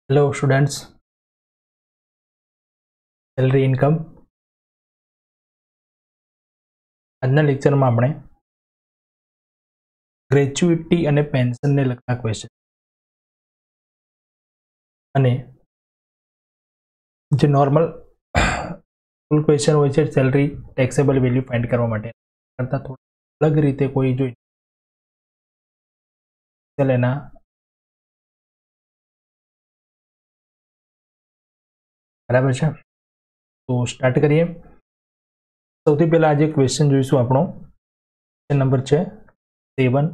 Hello students, salary income આજના લેક્ચરમાં આપણે ગ્રેચ્યુઇટી અને પેન્શનને લગતા ક્વેશ્ચન અને જે નોર્મલ ફૂલ ક્વેશ્ચન હોય છે સેલરી ટેક્સેબલ વેલ્યુ ફાઇન્ડ કરવા માટે કરતાં થોડું અલગ રીતે કોઈ જોઈ એના બરાબર છે। તો સ્ટાર્ટ કરીએ। સૌથી પહેલા આજે ક્વેશ્ચન જોઈશું આપણો નંબર છે 7।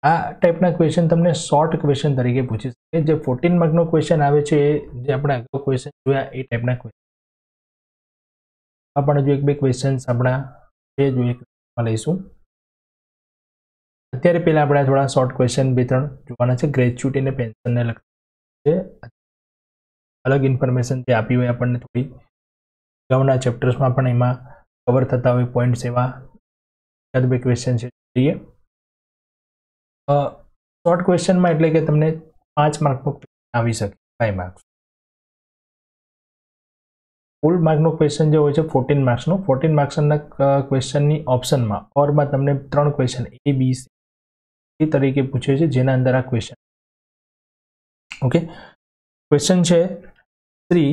આ ટાઈપના ક્વેશ્ચન તમને શોર્ટ ક્વેશ્ચન તરીકે પૂછી શકે। જે 14 માર્કનો ક્વેશ્ચન આવે છે જે આપણે આગળ ક્વેશ્ચન જોયા એ ટાઈપના ક્વેશ્ચન આપણે જો એક બે ક્વેશ્ચન્સ આપણા છે જો એક લઈશું। અત્યારે પહેલા આપણે થોડા શોર્ટ ક્વેશ્ચન બે ત્રણ જોવાના છે ગ્રેચ્યુટી અને પેન્શનને લગતા છે। अलग इन्फॉर्मेशन जे आपी हो अपन थोड़ी अगाउना चेप्टर्स में पण एमां कवर थता होय पॉइंट्स एवा एकाद बे क्वेश्चन छे जोईए। शॉर्ट क्वेश्चन में एटले के तमने 5 मार्क नो आवी शके 5 मार्क्स। फूल मार्क नो क्वेश्चन जो होय छे 14 मार्क्स नो 14 मार्क्स ना क्वेश्चन नी ऑप्शन में और में तमने 3 क्वेश्चन ए बी सी तरीके पूछे छे जेना अंदर आ क्वेश्चन ओके। क्वेश्चन छे Sri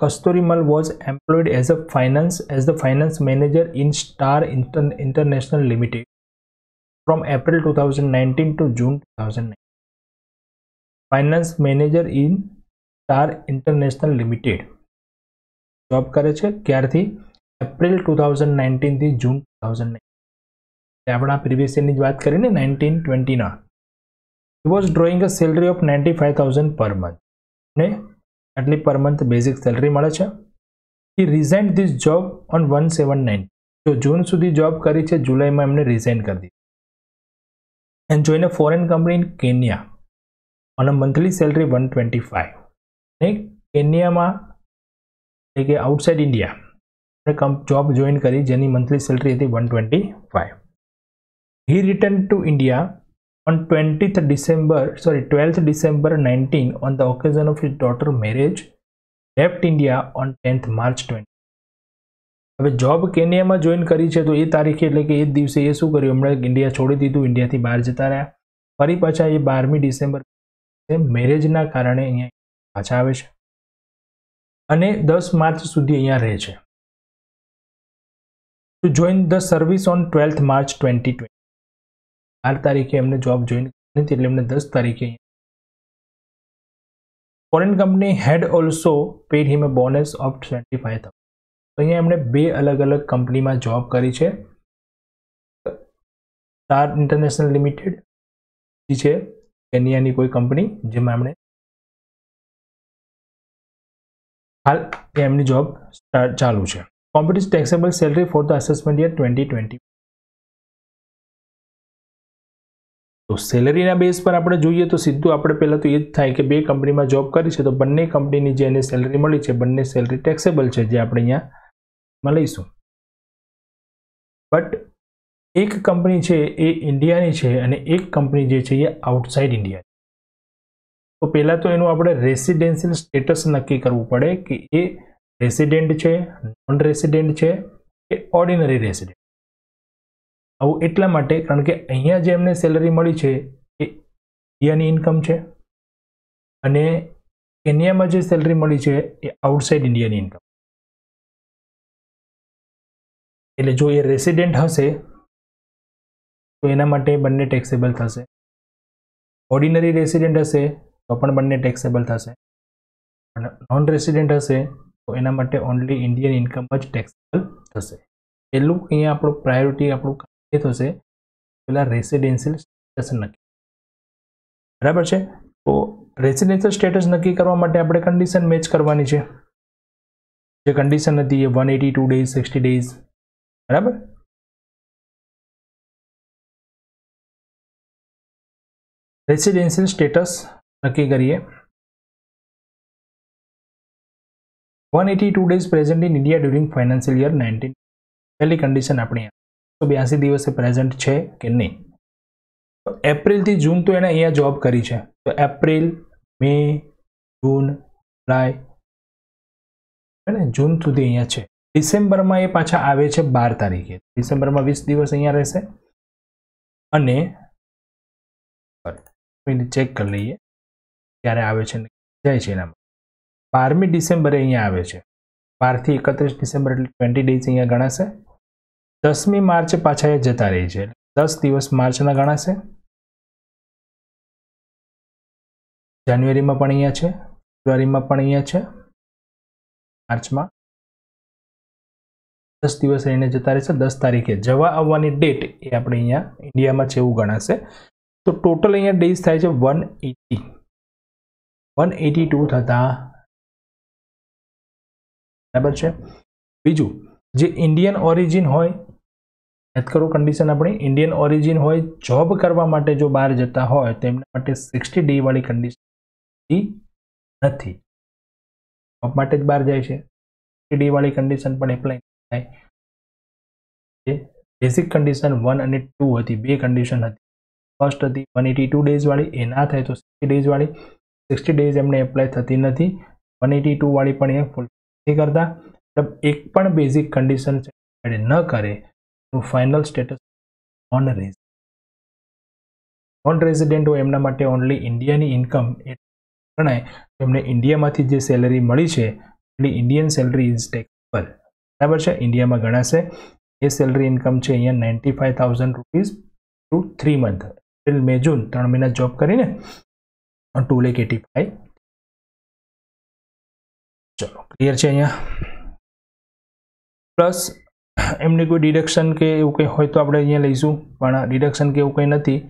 Kasturimal was employed as the finance manager in Star International Limited from April 2019 to June 2019. Finance manager in Star International Limited job करे छे क्यारथी एप्रिल 2019 थी जून 2019 आपणा previous year नी बात करीने 1920 ना। He was drawing a salary of 95,000 per month ने आटली per month basic salary मळे छे। ही रिजाइन दिस जॉब ऑन 1/7/19 जो जून सुधी जॉब करी छे जुलाई में एमने रिजाइन कर दी and join a foreign company in Kenya on a monthly salary 125 ने केन्या में એટલે કે આઉટસાઇડ ઇન્ડિયા जॉब जॉइन करी जेनी मंथली सैलरी थी 125। He return to India on 12th December 19 on the occasion of his daughter's marriage, left India on 10th March 20। હવે job કેન્યામાં join કરી છે તો એ તારીખે એટલે કે એ દિવસે એ શું કર્યું હમણાં ઇન્ડિયા છોડી દીધું ઇન્ડિયાથી બહાર જતા રહ્યા ફરી પાછા એ 12મી ડિસેમ્બર મેરેજના કારણે અહીંયા પાછા આવે છે અને 10 માર્ચ સુધી અહીંયા રહે છે। to join the service on 12th March 2020 8 तारीखे हमने जॉब ज्वाइन की थी એટલે 10 तारीखे foreign company had also paid him a bonus of 25,000। तो अहीं हमने बे अलग अलग कंपनी में जॉब करी छे। स्टार इंटरनेशनल लिमिटेड जी छे केन्या नी कोई कंपनी जेमां हमने हाल एमनी जॉब स्टार्ट चालू छे। Competitive taxable salary for the assessment year 2020। तो सेलरी बेस पर आपणे जोईए तो सीधुं आपणे पहेला तो ये ज थाय के बे कंपनी में जॉब करी छे तो बंने कंपनी जे एने सेलरी मळी छे बंने सेलरी टेक्सेबल छे जे आपणे अहींया लईशुं। बट एक कंपनी छे ए इंडियानी छे अने एक कंपनी जे छे ए आउटसाइड इंडिया। तो पहेला तो एनुं आपणे रेसिडेन्शियल स्टेटस नक्की करवुं पड़े कि ए रेसिडेंट छे नॉन रेसिडेंट छे के ऑर्डिनरी रेसिडेंट। आવું એટલા માટે કારણ કે અહીંયા જે એમને સેલરી મળી છે એ ઇન્ડિયાની ઇન્કમ છે અને કેન્યામાં જે સેલરી મળી છે એ આઉટસાઇડ ઇન્ડિયાની ઇન્કમ। એટલે જો એ રેસિડેન્ટ હશે તો એના માટે બંને ટેક્સેબલ થશે। ઓર્ડિનરી રેસિડેન્ટ હશે તો પણ બંને ટેક્સેબલ થશે અને નોન રેસિડેન્ટ હશે તો એના માટે ઓનલી ઇન્ડિયન ઇન્કમ જ ટેક્સેબલ થશે। પહેલું અહીંયા આપણું પ્રાયોરિટી આપણું એ થશે પેલા રેસિડેન્શિયલ સ્ટેટસ નક્કી બરાબર છે। તો રેસિડેન્શિયલ સ્ટેટસ નક્કી કરવા માટે આપણે કન્ડિશન મેચ કરવાની છે। જે કન્ડિશન હતી એ 182 ડેઝ 60 ડેઝ બરાબર। રેસિડેન્શિયલ સ્ટેટસ નક્કી કરીએ। 182 days present in India during financial year 19। પહેલી કન્ડિશન આપણી 182 દિવસે પ્રેઝન્ટ છે કે નહીં। તો એપ્રિલ થી જૂન તો એને અહીંયા જોબ કરી છે तो एप्रिल, मे, जून, जुलाई અને જૂન સુધી અહીંયા છે. ડિસેમ્બરમાં એ પાછા આવે છે 12 તારીખે. ડિસેમ્બરમાં 20 દિવસ અહીંયા રહેશે અને ચેક કરી લઈએ ક્યારે આવે છે ને જાય છે. એનામાં 12મી ડિસેમ્બરે અહીંયા આવે છે. 12 થી 31 ડિસેમ્બર એટલે 20 ડેઝ અહીંયા ગણાશે. 10મી માર્ચ પાછા એ જતા રહે છે, 10 દિવસ માર્ચના ગણાશે. જાન્યુઆરીમાં પણ અહીંયા છે, ફેબ્રુઆરીમાં પણ અહીંયા છે, માર્ચમાં 10 દિવસ રહીને જતા રહેશે. 10 તારીખે જવા આવવાની ડેટ એ આપણે અહીંયા ઇન્ડિયામાં છે એવું ગણાશે. તો ટોટલ અહીંયા ડેઝ થાય છે 180, 182 થતા, બરાબર છે. બીજું, જે ઇન્ડિયન ઓરિજિન હોય, યાદ કરો કન્ડિશન આપણી, ઇન્ડિયન ઓરિજિન હોય, જોબ કરવા માટે જો બહાર જતા હોય તો એમના માટે 60 ડે વાળી કન્ડિશન નથી. જોબ માટે જ બહાર જાય છે, 60 ડે વાળી કન્ડિશન પણ એપ્લાય થાય. બેઝિક કન્ડિશન 1 અને 2 હતી, બે કન્ડિશન હતી. ફર્સ્ટ હતી 182 ડેઝ વાળી, એ ના થાય તો 60 ડેઝ વાળી. 60 ડેઝ એમને એપ્લાય થતી નથી, 182 વાળી પણ એ ફૂલ નથી કરતા. મતલબ એક પણ બેઝિક કન્ડિશન ન કરે તો final status non resident. Non resident હોય એમના માટે ઓનલી ઇન્ડિયાની ઇન્કમ એ ગણાય. એમને ઇન્ડિયામાંથી જે સેલરી મળી છે એટલે ઇન્ડિયન સેલરી ઇઝ ટેક્સેબલ, બરાબર છે, ઇન્ડિયામાં ગણાશે. એ સેલરી ઇન્કમ છે અહીંયા 95,000 રૂપીઝ ટુ 3 મંથ, એપ્રિલ, મે, જૂન 3 મહિના જોબ કરીને 2,85,000. ચલો ક્લિયર છે અહીંયા. પ્લસ એમને કોઈ ડિડક્શન કે એવું કંઈ હોય તો આપણે અહીંયા લઈશું, પણ ડિડક્શન કે એવું કંઈ નથી.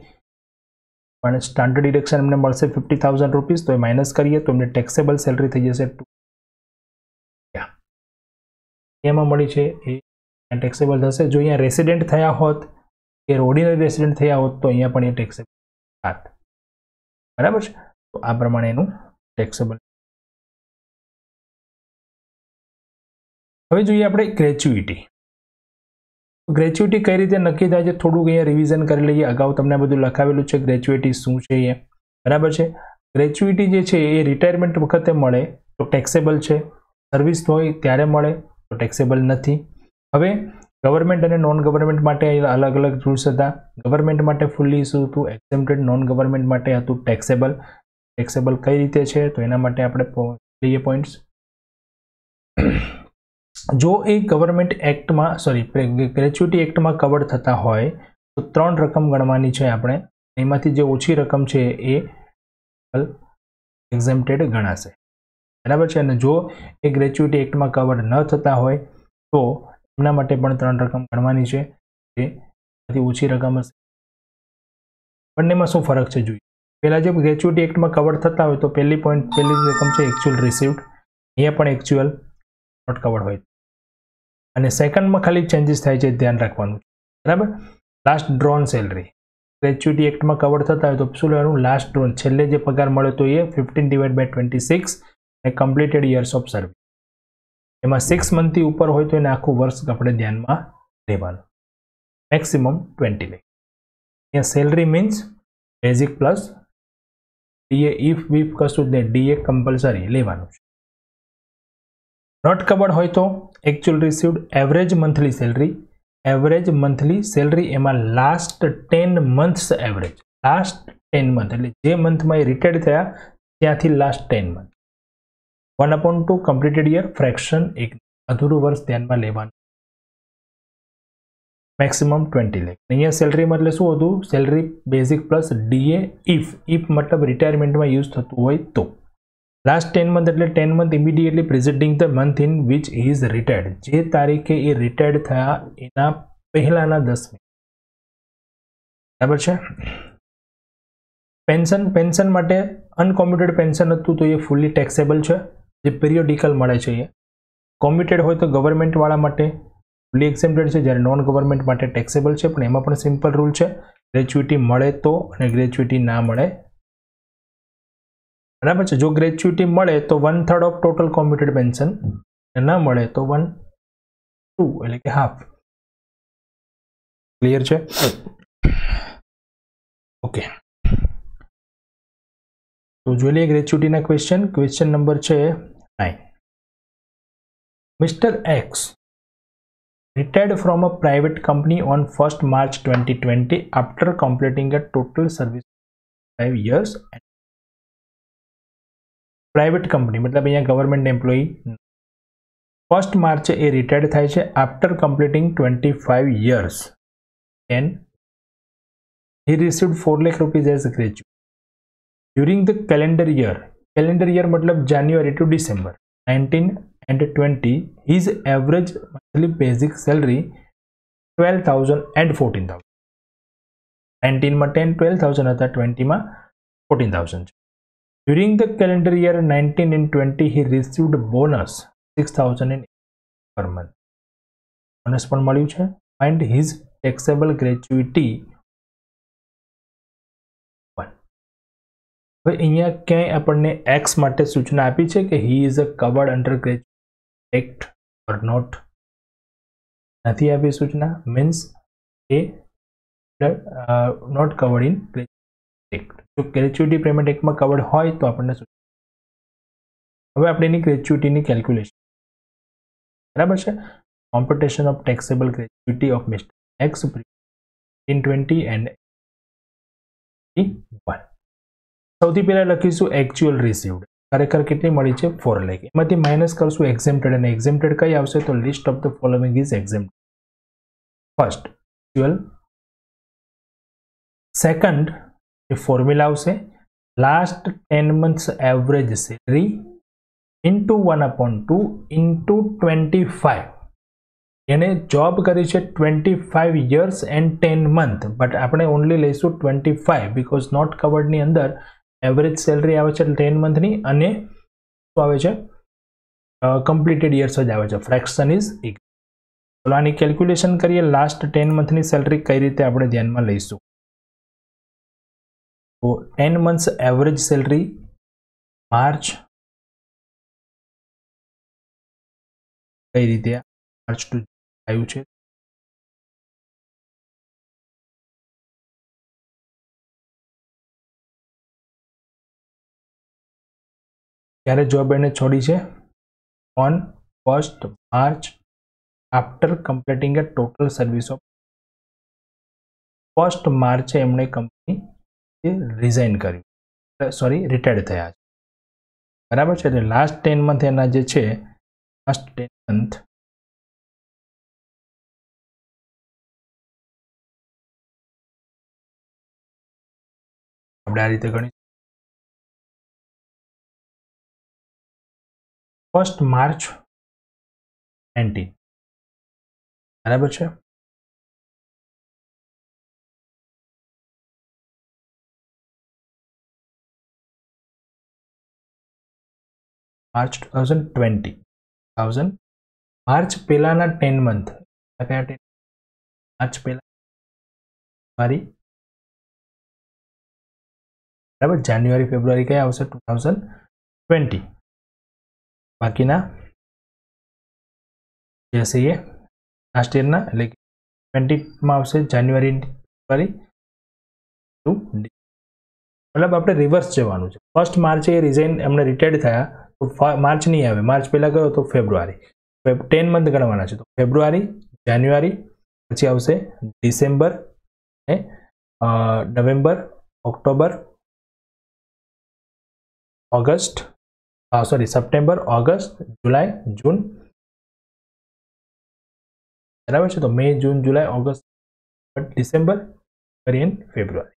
પણ સ્ટાન્ડર્ડ ડિડક્શન એમને મળશે 50,000 રૂપીઝ. તો એ માઇનસ કરીએ તો એમને ટેક્સેબલ સેલરી થઈ જશે 2. એમાં મળી છે એ ટેક્સેબલ થશે. જો અહીંયા રેસિડેન્ટ થયા હોત કે ઓર્ડિનરી રેસિડેન્ટ થયા હોત તો અહીંયા પણ એ ટેક્સેબલ થાત, બરાબર છે. તો આ પ્રમાણે એનું ટેક્સેબલ. હવે જોઈએ આપણે ગ્રેચ્યુઇટી. ગ્રેચ્યુઇટી કઈ રીતે નક્કી થાય છે થોડુંક અહીંયા રિવિઝન કરી લઈએ. અગાઉ તમને બધું લખાવેલું છે ગ્રેચ્યુઇટી શું છે એ, બરાબર છે. ગ્રેચ્યુઇટી જે છે એ રિટાયરમેન્ટ વખતે મળે તો ટેક્સેબલ છે, સર્વિસ હોય ત્યારે મળે તો ટેક્સેબલ નથી. હવે ગવર્મેન્ટ અને નોન ગવર્મેન્ટ માટે અલગ અલગ રૂલ્સ હતા. ગવર્મેન્ટ માટે ફૂલ્લી શું હતું, એક્ઝેમ્પ્ટેડ. નોન ગવર્મેન્ટ માટે હતું ટેક્સેબલ. ટેક્સેબલ કઈ રીતે છે તો એના માટે આપણે લઈએ પોઈન્ટ્સ. જો એ ગવર્મેન્ટ એક્ટમાં ગ્રેચ્યુઇટી એક્ટમાં કવર થતા હોય તો 3 રકમ ગણવાની છે આપણે. એમાંથી જે ઓછી રકમ છે એ એક્ઝેમ્પ્ટેડ ગણાશે, બરાબર છે. અને જો એ ગ્રેચ્યુઇટી એક્ટમાં કવર ન થતા હોય તો એમના માટે પણ 3 રકમ ગણવાની છે, જે ઓછી રકમ હશે. બંનેમાં શું ફરક છે જોઈએ. પહેલાં જે ગ્રેચ્યુઇટી એક્ટમાં કવર થતા હોય તો પહેલી રકમ છે એકચ્યુઅલ રિસીવ્ડ. અહીંયા પણ એકચ્યુઅલ નોટ કવર્ડ હોય. અને સેકન્ડમાં ખાલી ચેન્જીસ થાય છે, ધ્યાન રાખવાનું, બરાબર. લાસ્ટ ડ્રોન સેલરી ગ્રેચ્યુઇટી એક્ટમાં કવર થતા હોય તો શું લેવાનું, લાસ્ટ ડ્રોન, છેલ્લે જે પગાર મળે તો એ 15/26 અને કમ્પ્લીટેડ યર્સ ઓફ સર્વિસ. એમાં 6 મંથથી ઉપર હોય તો એને આખું વર્ષ આપણે ધ્યાનમાં લેવાનું. મેક્સિમમ 20 લે. અહીંયા salary means basic plus DA. If બીફ કશું જ નહીં, ડીએ કમ્પલસરી લેવાનું છે. નોટ કવર્ડ હોય તો actual received, average monthly salary, એમાં last 10 months average. Last 10 month એટલે જે મંથમાં એ રિટાયર્ડ થયા ત્યાંથી last 10 month. 1/2 completed year, fraction 1 અધૂરું વર્ષ ધ્યાનમાં લેવાનું. મેક્સિમમ 20 લાખ. અહીંયા સેલરીમાં એટલે શું હતું, salary basic plus DA if મતલબ રિટાયરમેન્ટમાં યુઝ થતું હોય તો. લાસ્ટ 10 મંથ એટલે 10 month immediately preceding the month in which he is retired. જે તારીખે એ રિટાયર્ડ થયા એના પહેલાના 10 મિનિટ, બરાબર છે. પેન્શન માટે અનકોમ્પ્યુટેડ પેન્શન હતું તો એ ફૂલી ટેક્સેબલ છે, જે પિરિયોડિકલ મળે છે. એ કોમ્પ્યુટેડ હોય તો ગવર્મેન્ટવાળા માટે ફૂલી એક્ઝેમ્પ્ટેડ છે, જ્યારે નોન ગવર્મેન્ટ માટે ટેક્સેબલ છે. પણ એમાં પણ સિમ્પલ રૂલ છે, ગ્રેચ્યુઇટી મળે તો અને ગ્રેચ્યુઇટી ના મળે, બરાબર છે. જો ગ્રેચ્યુઇટી મળે તો 1/3 ઓફ ટોટલ કોમ્પ્યુટેડ પેન્શન, ના મળે તો 1/2 એટલે કે હાફ. ક્લિયર છે, ઓકે. तो જોઈ લઈએ ગ્રેચ્યુટીના ક્વેશ્ચન નંબર છે 9. Mr. X retired from a private company on 1st March 2020 after completing a total service of 5 years. Private company મતલબ અહીંયા ગવર્મેન્ટ એમ્પ્લોયી 1st માર્ચે એ રિટાયર્ડ થાય છે after completing 25 years and he received 4 lakh rupees as a graduate. During the calendar year मतलब January to December 19 and 20, his average monthly basic salary 12,000 and 14,000. 19 में 10 12,000 था, 20 में 14,000. During the calendar year 19 and 20, he received bonus 6,000 per month. Bonus પણ મળ્યું છે. Find his taxable gratuity. હવે અહીંયા ક્યાંય આપણને X માટે સૂચના આપી છે કે he is a covered under Gratuity Act or not. નથી આપી સૂચના, means A not covered in Gratuity Act. જો ગ્રેચ્યુટી પેમેન્ટ એક્ટમાં કવર્ડ હોય તો આપણને હવે આપણે એની ગ્રેચ્યુટીની કેલ્ક્યુલેશન બરાબર છે. Computation of taxable gratuity of mister x in 20 and 1. સૌથી પહેલા લખીશું એક્ચ્યુઅલ રિસીવ્ડ, ખરેખર કેટલી મળી છે 4 લાખ. એમાંથી માઇનસ કરશું એક્ઝેમ્પ્ટેડ, અને એક્ઝેમ્પ્ટેડ કઈ આવશે તો list of the following is exempted. First actual, second formula આવશે last 10 months average salary into 1/2 into 25. એને જોબ કરી છે 25 years and 10 month, બટ આપણે ઓનલી લઈશું 25 બીકોઝ નોટ કવર્ડની અંદર એવરેજ સેલરી આવે છે 10 monthની, અને શું આવે છે કમ્પ્લીટેડ યર્સ જ આવે છે. Fraction is equal. ચલો આની કેલ્ક્યુલેશન કરીએ. લાસ્ટ 10 monthની સેલરી કઈ રીતે આપણે ધ્યાનમાં લઈશું. તો 10 months એવરેજ સેલરી માર્ચ, કઈ રીતે માર્ચ ટુ આવ્યું છે ત્યારે જોબ એને છોડી છે on 1st March after completing a total service of 1st માર્ચે એમણે કંપની રિઝાઇન કર્યું, સોરી રિટાયર્ડ થયા છે બરાબર છે. એટલે લાસ્ટ 10 month એના જે છે લાસ્ટ 10 month આપણે આ રીતે ગણી 1st March 19 બરાબર છે. માર્ચ 2020 માર્ચ પહેલાના 10 month કયા 10 માર્ચ પહેલા ફેબ્રુઆરી બરાબર, જાન્યુઆરી ફેબ્રુઆરી કયા આવશે 2020. બાકીના જે હશે એ લાસ્ટ યરના એટલે 20માં આવશે જાન્યુઆરી ફેબ્રુઆરી ટુ મતલબ આપણે રિવર્સ જવાનું છે. 1st માર્ચે રિઝાઇન એમને રિટાયર્ડ થયા તો માર્ચ નહીં આવે, માર્ચ પહેલાં ગયો તો ફેબ્રુઆરી. 10 month ગણવાના છે તો ફેબ્રુઆરી, જાન્યુઆરી, પછી આવશે December, November, October, August, sorry September, August, July, June બરાબર છે. તો મે, જૂન, જુલાઈ, ઓગસ્ટ, ડિસેમ્બર, ફરી ફેબ્રુઆરી.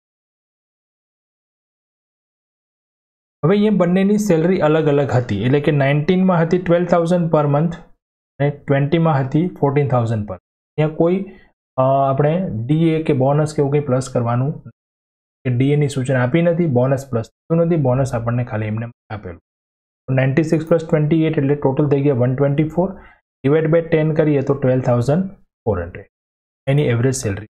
હવે અહીંયા બંનેની સેલરી અલગ અલગ હતી, એટલે કે 19માં હતી 12,000 પર મંથ અને 20માં હતી 14,000 પર. અહીંયા કોઈ આપણે ડીએ કે બોનસ કે એવું કંઈ પ્લસ કરવાનું કે ડીએની સૂચના આપી નથી, બોનસ પ્લસ થતું નથી, બોનસ આપણને ખાલી એમને આપેલું. 96 + 28 એટલે ટોટલ થઈ ગયા 124, ડિવાઇડ બાય 10 કરીએ તો 12,400 એની એવરેજ સેલરી,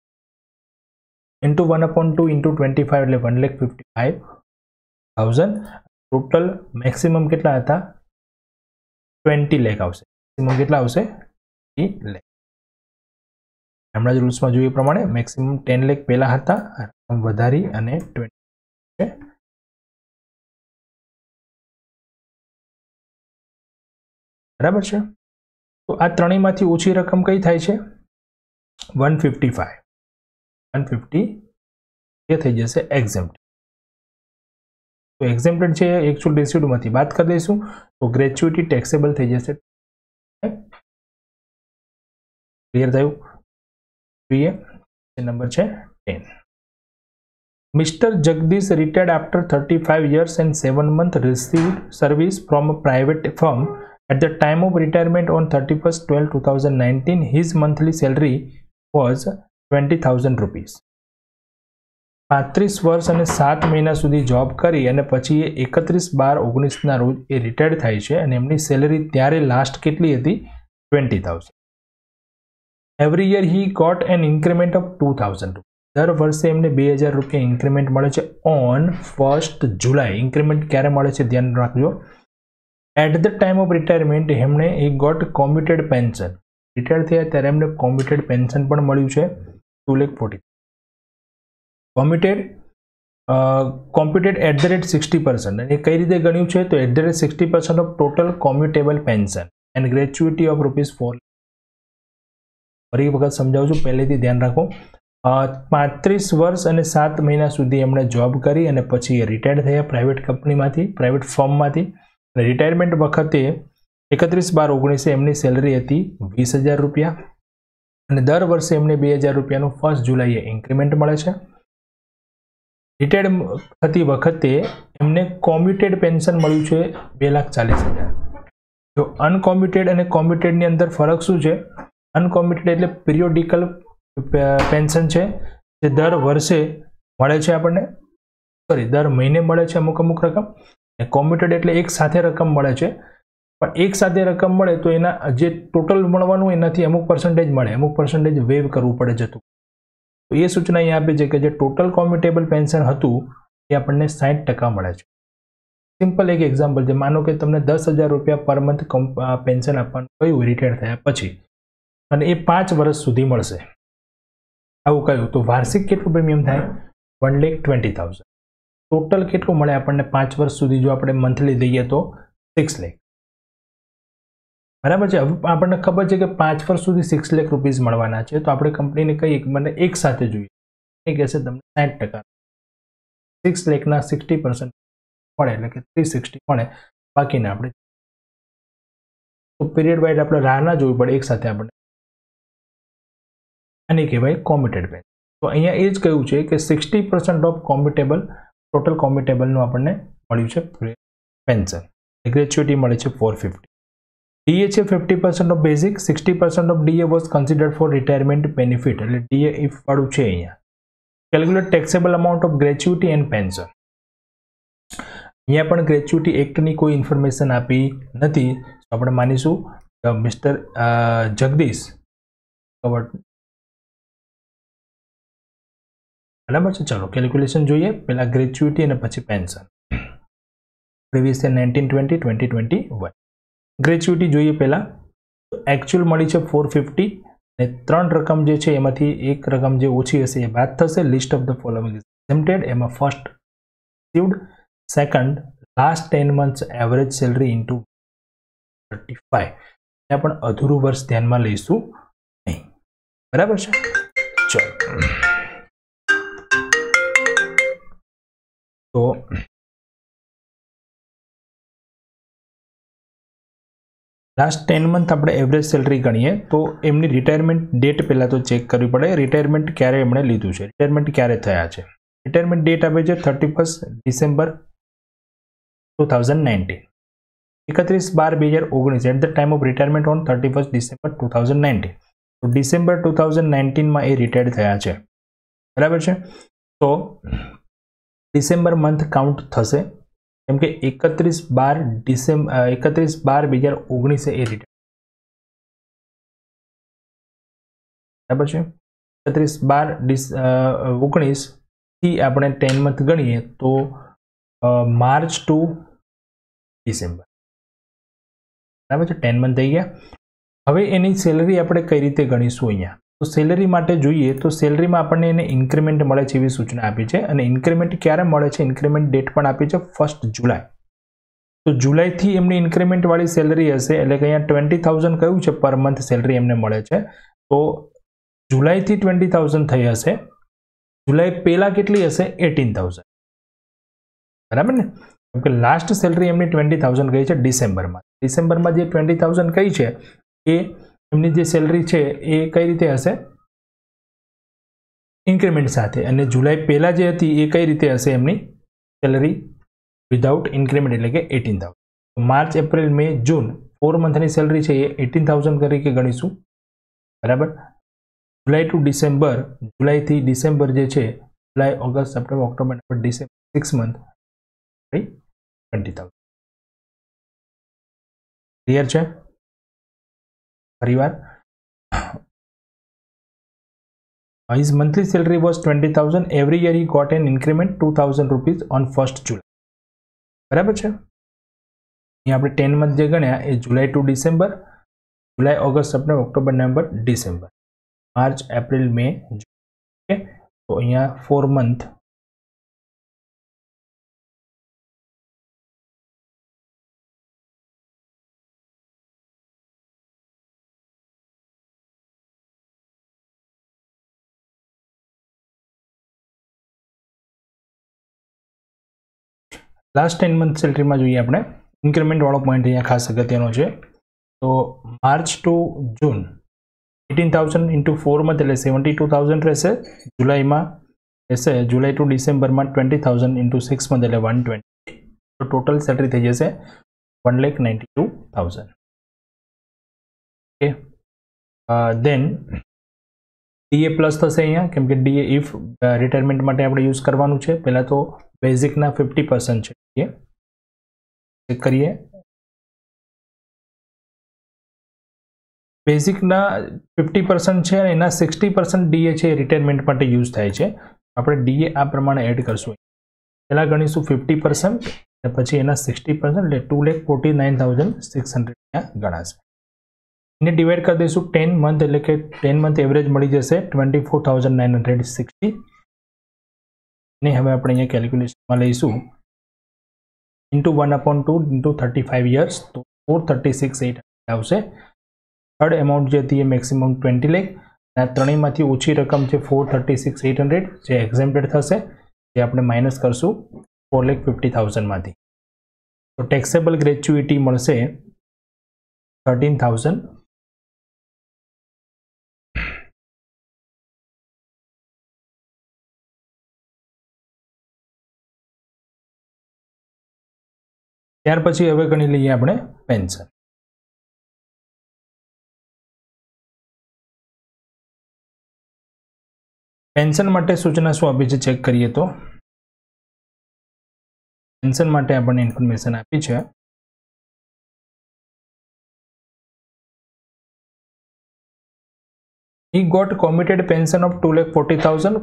ઇન્ટુ 1/2 ઇન્ટુ 25 એટલે 1,55,000. ટોટલ મેક્સિમમ કેટલા હતા 20 લાખ આવશે. મેક્સિમમ કેટલા આવશે 20 લાખ. હમણાં જ રૂલ્સમાં જોયું એ પ્રમાણે મેક્સિમમ 10 લાખ પહેલા હતા, વધારી અને 20 बराबर है। तो आ त्रणेयमांथी ओછી रकम कई थाय छे 155 150 ये थई जशे एक्ઝેમ્પ્ટ। तो एक्ઝેમ્પ્ટેડ छे एक्चुअल रेसिड्यू मांथी बात कर दईशुं तो ग्रेच्युटी टेक्सेबल थई जशे। क्लियर थयुं? જોઈએ नंबर छे 10। Mr. Jagdish retired after 35 years and 7 months received service from a private firm. At the time of retirement on 31st/12/2019, his monthly salary was 20,000 rupees. 35 વર્ષ અને 7 મહિના સુધી જોબ કરી અને પછી 31/12/19 ના રોજ એ રિટાયર્ડ થાય છે અને એમની સેલરી ત્યારે લાસ્ટ કેટલી હતી 20,000. Every year he got an increment of 2,000 rupees. दर वर्षे एमने 2000 रुपया इंक्रीमेंट मळे छे ऑन 1st जुलाई। इंक्रीमेंट क्यारे मळे छे ध्यान राखजो। At the time of retirement एमने he got computed pension. Retire थया त्यारे एमने कॉम्प्युटेड पेन्शन पण मळ्युं छे 2,40,000। Computed at the rate 60%। અને કઈ રીતે ગણ્યું છે તો at the rate 60% of total computable pension and gratuity of ₹4। ફરી વખત સમજાવું છું, પહેલેથી ધ્યાન રાખો। 35 વર્ષ અને 7 મહિના સુધી એમણે જોબ કરી અને પછી રિટાયર્ડ થયા પ્રાઇવેટ કંપનીમાંથી, પ્રાઇવેટ ફર્મમાંથી। રિટાયરમેન્ટ વખતે 31/12/19 એમની સેલરી હતી 20,000 રૂપિયા અને દર વર્ષે એમને 2,000 રૂપિયાનું 1 જુલાઈએ ઇન્ક્રીમેન્ટ મળે છે। રિટાયર્ડ થતી વખતે એમને કોમ્પ્યુટેડ પેન્શન મળ્યું છે 2,40,000। જો અનકોમ્પ્યુટેડ અને કોમ્પ્યુટેડની અંદર ફરક શું છે? અનકોમ્પ્યુટેડ એટલે પિરિયોડિકલ पेन्शन है जे दर वर्षे मळे छे आपणे, सॉरी दर महीने मळे छे अमुक अमुक रकम। कॉम्प्युटेड एटले एक साथे रकम मळे छे, पण एक साथे रकम मळे तो एना जे टोटल मळवानुं एनाथी अमुक पर्सेंटेज मळे, अमुक पर्सेंटेज वेव करवुं पड़े जतुं। तो ये सूचना अहीं आपे छे के जे टोटल कॉम्प्युटेबल पेन्शन हतुं ए आपणे 60% मळे छे। सिम्पल एक एक्जाम्पल छे, मानो के तमने 10,000 रुपया पर मंथ पेन्शन आपवानुं कह्युं रिटायर थया पछी अने ए 5 वर्ष सुधी मळशे। આવું કહ્યું તો વાર્ષિક કેટલું પ્રીમિયમ થાય 1,20,000। ટોટલ કેટલું મળે આપણને 5 વર્ષ સુધી જો આપણે મંથલી દઈએ તો 6 લાખ। બરાબર છે। હવે આપણને ખબર છે કે 5 વર્ષ સુધી 6 લાખ રૂપીસ મળવાના છે તો આપણે કંપનીને કહીએ કે મને એક સાથે જોઈએ, એ કહેશે તમને 60%, 6 લાખના 60% મળે એટલે કે 360 મળે, બાકીના આપણે તો પીરિયડ વાઇઝ આપણે રાહ ના જોવી પડે, એક સાથે આપણે આને કહેવાય કોમ્પ્યુટેડ પેન્શન। તો અહીંયા એ જ કહ્યું છે કે 60% ઓફ કોમ્પ્યુટેબલ ટોટલ કોમ્પ્યુટેબલનું આપણને મળ્યું છે પેન્શન। ગ્રેચ્યુટી મળે છે 450। ડીએ છે 50% of basic, 60% of DA was considered for retirement benefit, એટલે ડીએ ઇફ વાળું છે અહીંયા। Calculate taxable amount of gratuity and pension. અહીંયા પણ ગ્રેચ્યુટી એક્ટની કોઈ ઇન્ફોર્મેશન આપી નથી, તો આપણે માનીશું મિસ્ટર જગદીશ કવર। बराबर है। चलो कैलक्युलेशन જોઈએ, पहला ग्रेच्युटी અને પછી पेन्शन। प्रीवियस ईयर 1920 2021 ग्रेच्युटी જોઈએ પહેલા તો एक्चुअल મળી છે 450 અને ત્રણ રકમ જે છે એમાંથી એક રકમ જે ઓછી હશે એ બાદ થશે। List of the following is exempted, એમાં first received, second last 10 months average salary into 35। ત્યાં પણ અધૂરું વર્ષ ધ્યાનમાં લઈશું નહીં। બરાબર છે। ચલો तो लास्ट 10 मंथ આપણે एवरेज સેલરી ગણીએ તો એમની રિટાયરમેન્ટ ડેટ પહેલા તો ચેક કરવી પડે। રિટાયરમેન્ટ ક્યારે એમણે લીધું છે, રિટાયરમેન્ટ ક્યારે થયા છે। રિટાયરમેન્ટ ડેટ આપે છે 31 December 2019, 31/12/2019 at the time of retirement on 31 December 2019। તો ડિસેમ્બર 2019 માં એ રિટાયર્ડ થયા છે। બરાબર છે। તો डिसेम्बर मंथ काउंट थशे केम के 31/12/2019 ए रिटायर। बराबर है। 31/12/2019 थी आपणे 10 मंथ गणीए तो मार्च टू डिसेम्बर। बराबर है। 10 मंथ थई गया। हवे एनी सेलरी आपणे कई रीते गणीशुं अहींया तो सेलरी माटे જોઈએ तो સેલરી માં આપણને એને ઇન્ક્રીમેન્ટ મળે છે એવી સૂચના આપી છે અને ઇન્ક્રીમેન્ટ ક્યારે મળે છે ઇન્ક્રીમેન્ટ ડેટ પણ આપી છે 1 જુલાઈ। तो जुलाई थी एमनी इन्क्रीमेंट वाली सेलरी हशे एटले के अहींया 20,000 कयुं छे पर मंथ सेलरी एमने मळे छे तो जुलाई थी 20,000 थई हशे जुलाई पहेला केटली हशे 18,000 बराबर ने केम के लास्ट सेलरी एमनी 20,000 गई छे डिसेम्बर में जे 20,000 कही छे ए एमनी जे सेलरी छे ए कई रीते हशे इन्क्रीमेंट साथे अने जुलाई पहेला जे हती ए कई रीते हशे एमनी सेलरी विदाउट इन्क्रीमेंट एटले के 18,000 मार्च एप्रिल मे जून 4 मंथनी सेलरी छे ए 18,000 तरीके गणीशुं बराबर जुलाई टू डिसेम्बर जुलाई थी डिसेम्बर जे छे जुलाई August September October November December 6 month 20,000 clear छे फरीवार his monthly salary was 20,000 every year he got an increment 2,000 rupees on 1st July बराबर है यहाँ पे 10 मंथ जो गण्या ए July to December July August September October November December March April May June तो uh 4 month last 10 month salary में जो अपने इन्क्रीमेंट वालों पॉइंट अँ खास अगत्यनो है तो March to June 18,000 into 4 month एटले 72,000 रहेशे जुलाई में रहेशे जुलाई टू डिसेम्बर में 20,000 इंटू 6 मंथ एटले 120 तो टोटल सेलरी थी जैसे 1,92,000 ओके देन डीए प्लस थशे अहींया केम के डीए इफ रिटायरमेंट माटे आपणे यूज करवानुं छे पहला तो बेसिक ना 50% छे डीए चेक करिए बेसिक ना 50% छे अने एना 60% डीए छे रिटायरमेंट माटे यूज थाय छे आपणे डीए आ प्रमाणे एड करशुं पहला गणीशुं 50% अने पछी एना 60% એટલે 2,49,600 गणाशे ने डिवाइड कर देशुं 10 मंथ एटले के 10 मंथ एवरेज मळी जशे 24,960 ने हवे आपणे अहींया केल्क्युलेशन में लईशुं इंटू 1/2 इंटू 35 इयर्स तो 436,800 आवशे थर्ड अमाउंट जे हती ए मैक्सिमम 20 लाख आ त्रणेयमांथी ओછી रकम छे 436,800 जे एक्सेम्प्टेड थशे जे आपणे माइनस करशुं 4,50,000 मांथी तो टेक्सेबल ग्रेच्युइटी मळशे 13,000 त्यार पछी हवे गणी लईए आपणे पेन्शन पेन्शन माटे सूचना शुं आपी छे चेक करीए तो पेन्शन माटे आपणे इन्फॉर्मेशन आपी छे he got commuted pension of 2,40,000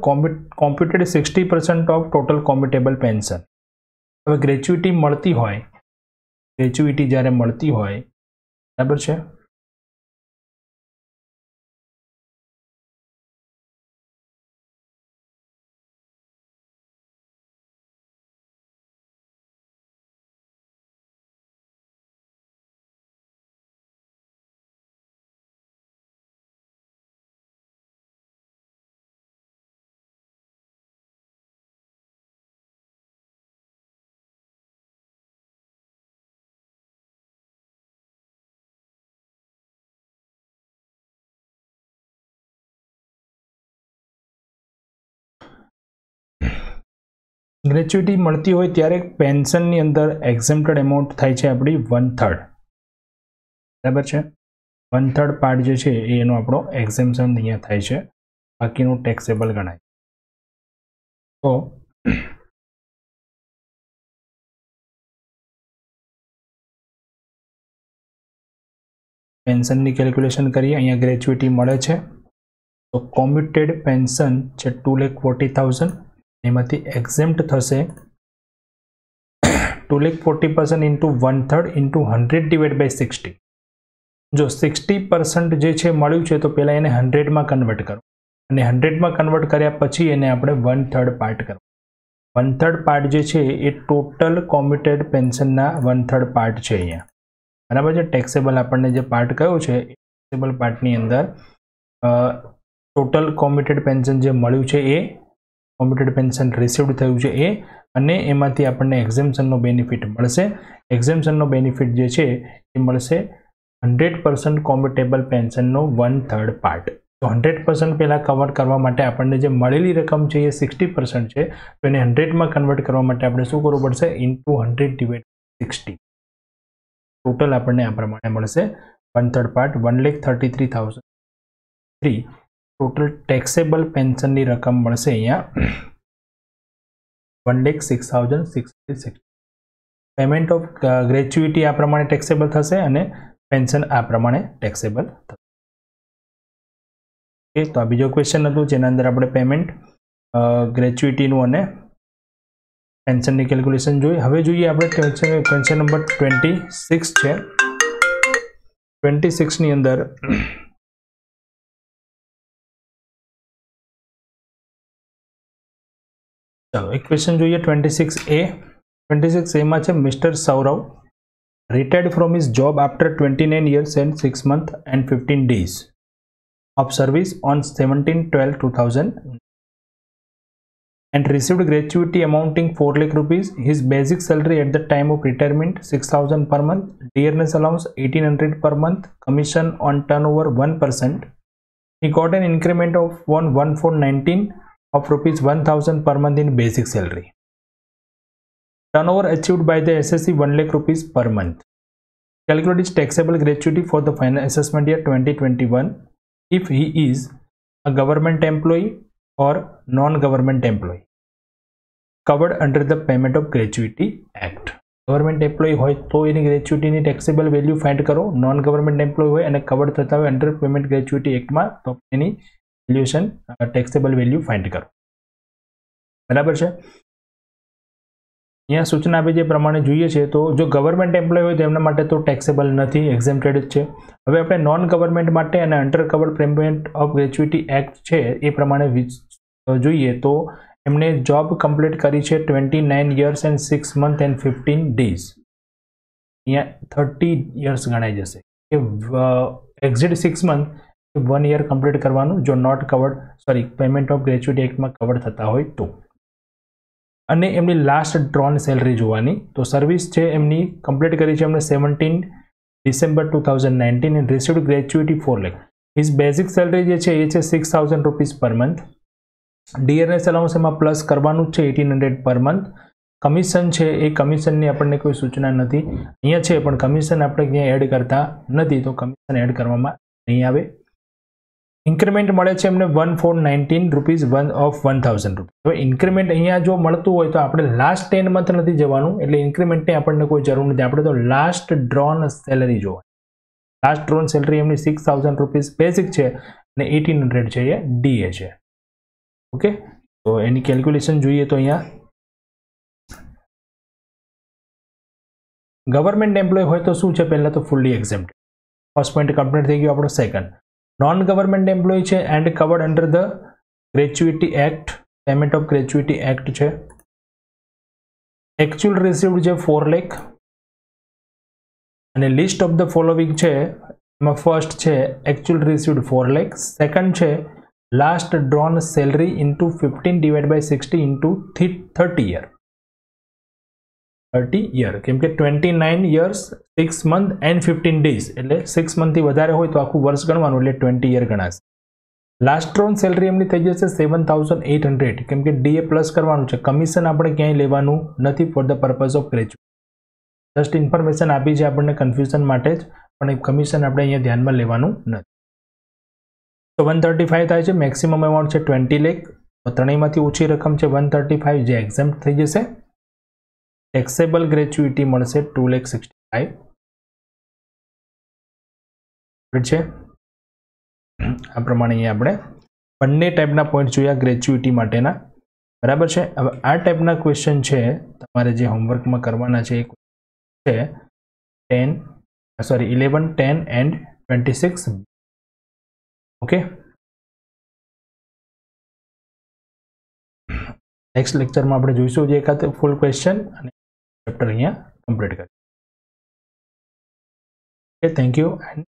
computed 60% of total commutable pension હવે ગ્રેચ્યુઇટી મળતી હોય ग्रेच्युइटी જ્યારે મળતી હોય બરાબર છે ग्रेच्युइटी મળતી હોય ત્યારે પેન્શનની અંદર એક્ઝેમ્પ્ટેડ એમાઉન્ટ થાય છે આપણી 1/3 બરાબર છે 1/3 પાર્ટ જે છે એનો આપણો એક્ઝેમ્પશન અહીંયા થાય છે બાકીનું ટેક્સેબલ ગણાય તો પેન્શનની કેલ્ક્યુલેશન કરીએ અહીંયા ગ્રેચ્યુઇટી મળે છે તો કોમ્યુટેડ પેન્શન છે 2,40,000 एमांथी एक्सेम्प्ट थशे 2,40,000 इंटू 1/3 इंटू 100 डिवाइड बाय 60 जो 60% जे छे मळ्युं छे तो पहला एने 100 में कन्वर्ट करो अने 100 में कन्वर्ट कर्या पछी एने आपणे 1/3 पार्ट करो 1/3 पार्ट जे छे ए टोटल कॉम्प्युटेड पेन्शनना 1/3 पार्ट छे अहींया बराबर छे। टेक्सेबल आपणे जे पार्ट कयो छे टेक्सेबल पार्टनी अंदर टोटल कॉम्प्युटेड पेन्शन जे मळ्युं छे ए कॉम्प्युटेड पेन्शन रिसीव्ड थयुं छे ए अने एमांथी आपणे एक्झेम्पशननो बेनिफिट मळशे। एक्झेम्पशननो बेनिफिट जे छे ए मळशे 100% कॉम्प्युटेबल पेन्शननो 1/3 पार्ट। तो 100% पहला कवर करवा माटे आपणे जे मळेली रकम छे ए 60% छे तो एने 100 में कन्वर्ट करवा माटे आपणे शुं करवुं पड़शे * 100 / 60 टोटल आपणे आ प्रमाणे मळशे 1/3 पार्ट 1,33,003 टोटल टेक्सेबल पेन्शन नी रकम मळशे अहींया 1,06,660 पेमेंट ऑफ ग्रेच्युइटी आ प्रमाणे टेक्सेबल थशे अने पेन्शन आ प्रमाणे टेक्सेबल थशे। ओके तो आ बीजो क्वेश्चन हतुं जेना अंदर आपणे पेमेंट ग्रेच्युइटी नु अने पेन्शन नी केल्क्युलेशन जोई। हवे जोईए आपणे क्वेश्चन नंबर 26 छे। 26 नी अंदर चलो एक क्वेश्चन जोईए 26A। 26A में छे mister Saurav retired from his job after 29 years and 6 months and 15 days of service on 17/12/2000 and received gratuity amounting 4 lakh rupees. His basic salary at the time of retirement 6,000 per month, dearness allowance 1,800 per month, commission on turnover 1%. He got an increment of 1,419 of rupees 1,000 per month in basic salary. Turnover achieved by the SSC 1 lakh rupees per month. Calculate his taxable gratuity for the final assessment year 2021 if he is a government employee or non-government employee covered under the Payment of Gratuity Act. Government employee होय तो एनी gratuity नी taxable value find करो। Non government employee होय अने covered थता होय under payment gratuity act में तो any valuation taxable value find करो बराबर छे। अहींया सूचना आपे जे प्रमाणे जोईए छे तो जो गवर्नमेंट एम्प्लॉय होय तेमना माटे तो टेक्सेबल नथी एक्ઝેમ્પ્ટેડ ज छे। हवे आपणे नॉन गवर्नमेंट माटे अने under covered payment of gratuity act छे ए प्रमाणे जोईए तो एमने जॉब कम्प्लीट करी छे 29 years and 6 months and 15 days। अहींया 30 years गणाई जशे के एक्सिड 6 month 1 year कम्प्लीट करवानुं जो not covered sorry payment of gratuity act में कवर्ड थता होय तो अने एमनी लास्ट ड्रॉन सैलरी जोवानी तो सर्विस छे एमनी कम्प्लीट करी छे एमने 17 December 2019 and received gratuity 4 lakh. His basic salary जे छे ए छे 6,000 rupees per month. DRS allowance एमां प्लस करवानुं छे 1,800 पर मंथ। कमीशन छे ए कमीशननी आपणे कोई सूचना नथी अहींया छे पण कमीशन आपणे क्यां एड करता नथी तो कमीशन एड करवामां नहीं आवे। इंक्रीमेंट मळे छे एमने 1,419 रुपीज ऑफ 1,000 रुपीज। तो इंक्रीमेंट अहींया जो मळतुं होय तो आपणे लास्ट 10 मंथ नथी जवानुं एटले इंक्रीमेंटनी आपणे कोई जरूर नथी। आपणे तो लास्ट ड्रॉन सैलरी जोवानी। लास्ट ड्रॉन सैलरी एमनी 6,000 रुपीज बेसिक छे अने 1,800 छे ए डीए छे। ओके तो एनी केल्क्युलेशन जोईए तो अहींया गवर्नमेंट एम्प्लॉय होय तो शुं छे पहेला तो फुल्ली एक्ઝેમ્પ્ટેડ। फर्स्ट पॉइंट कम्प्लीट थई गयो आपणो। सेकंड नॉन गवर्नमेंट एम्प्लॉय छे and covered under the gratuity act payment of gratuity act छे। एक्चुअल रिसीव्ड छे 4 लाख अने लिस्ट ऑफ द फॉलोइंग छे एमां फर्स्ट छे एक्चुअल रिसीव्ड 4 लाख। सेकंड छे last drawn salary into 15 divide by 60 into 30 year 30 year केम के 29 years 6 months and 15 days એટલે 6 मंथ थी વધારે હોય તો આખું વર્ષ ગણવાનું એટલે 20 ईयर ગણાશે। લાસ્ટ ડ્રોન સેલરી એમની થઈ જશે 7,800 કેમ કે ડીએ પ્લસ કરવાનું છે। કમિશન આપણે ક્યાંય લેવાનું નથી for the purpose of gratuity. Just information આપી છે આપણને કન્ફ્યુઝન માટે જ પણ કમિશન આપણે અહીંયા ધ્યાનમાં લેવાનું નથી। તો 135 થાય છે મેક્સિમમ એમાઉન્ટ છે 20 લાખ તો ત્રણેયમાંથી ઓછી રકમ છે 135 જે એક્ઝેમ્પ્ટ થઈ જશે। ટેક્सेबल ग्रेच्युटी મળશે 2,65,000 છે। આ પ્રમાણે અહીંયા આપણે બંને ટાઈપના પોઈન્ટ જોયા ગ્રેચ્યુટી માટેના બરાબર છે। હવે આ ટાઈપના ક્વેશ્ચન છે તમારે જે હોમવર્કમાં કરવાના છે એ છે 11, 10 and 26। ઓકે નેક્સ્ટ લેક્ચરમાં આપણે જોઈશું જે એકાદ ફૂલ ક્વેશ્ચન અને ચેપ્ટર અહીંયા કમ્પ્લીટ કરીશું. Okay, thank you and